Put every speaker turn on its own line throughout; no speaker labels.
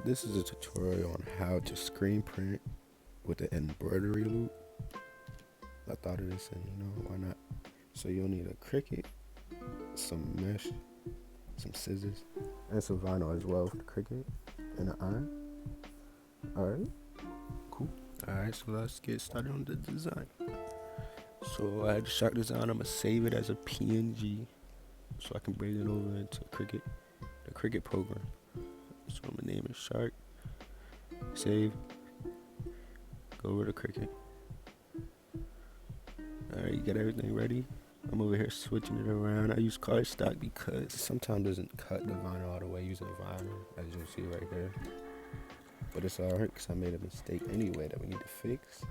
This is a tutorial on how to screen print with the embroidery loop. I thought of this and why not? So you'll need a Cricut, some mesh, some scissors, and some vinyl as well for the Cricut, and an iron. Alright, cool. Alright, so let's get started on the design. So I had the shark design. I'm gonna save it as a PNG so I can bring it over into Cricut, the Cricut program. So I'm gonna name it shark. Save. Go over to Cricut. Alright, you got everything ready? I'm over here switching it around. I use cardstock because sometimes it doesn't cut the vinyl all the way using vinyl, as you'll see right there. But it's alright because I made a mistake anyway that we need to fix.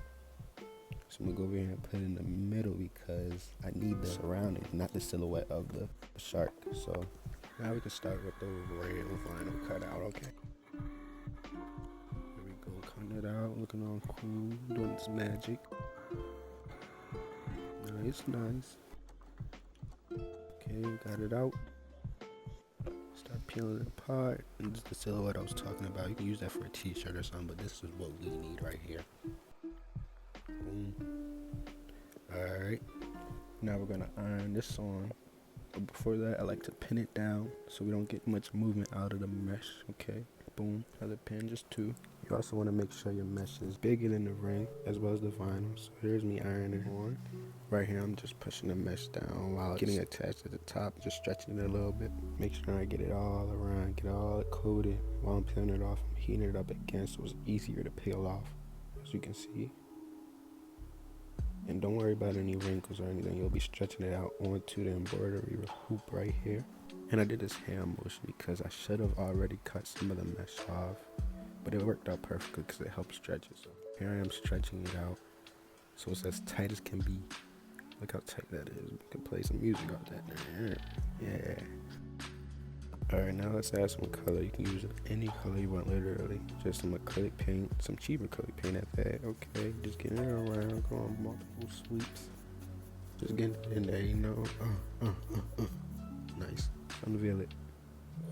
So I'm gonna go over here and put it in the middle because I need the surroundings, not the silhouette of the shark. So now we can start with the real vinyl cutout, okay? Here we go, cutting it out, looking all cool, doing this magic. Nice. Okay, got it out. Start peeling it apart. And this is the silhouette I was talking about. You can use that for a t-shirt or something, but this is what we need right here. Boom. Alright. Now we're gonna iron this on. But before that, I like to pin it down so we don't get much movement out of the mesh. Okay. Boom. Another pin, just two. You also want to make sure your mesh is bigger than the ring as well as the vinyl. So here's me ironing on. Right here, I'm just pushing the mesh down while it's getting attached at the top, just stretching it a little bit. Make sure I get it all around, get it all coated. While I'm peeling it off, I'm heating it up again so it's easier to peel off, as you can see. And don't worry about any wrinkles or anything. You'll be stretching it out onto the embroidery hoop right here. And I did this hand motion because I should have already cut some of the mesh off, but it worked out perfectly because it helped stretch it. So here I am stretching it out so it's as tight as can be. Look how tight that is. We can play some music off that. Yeah. Alright, now let's add some color. You can use any color you want, literally. Just some acrylic paint, some cheap acrylic paint at that. Okay, just getting it around, go on multiple sweeps. Just getting it in there, Nice. Unveil it.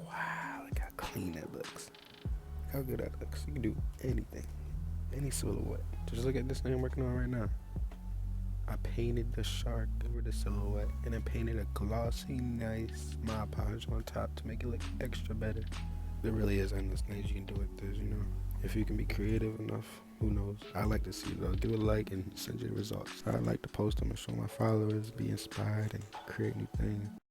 Wow, look how clean that looks. Look how good that looks. You can do anything. Any silhouette. Just look at this thing I'm working on right now. I painted the shark over the silhouette and then painted a glossy, nice Mod Podge on top to make it look extra better. There really is endless things you can do with this, If you can be creative enough, who knows? I like to see though. Give a like and send you the results. I like to post them and show my followers, be inspired and create new things.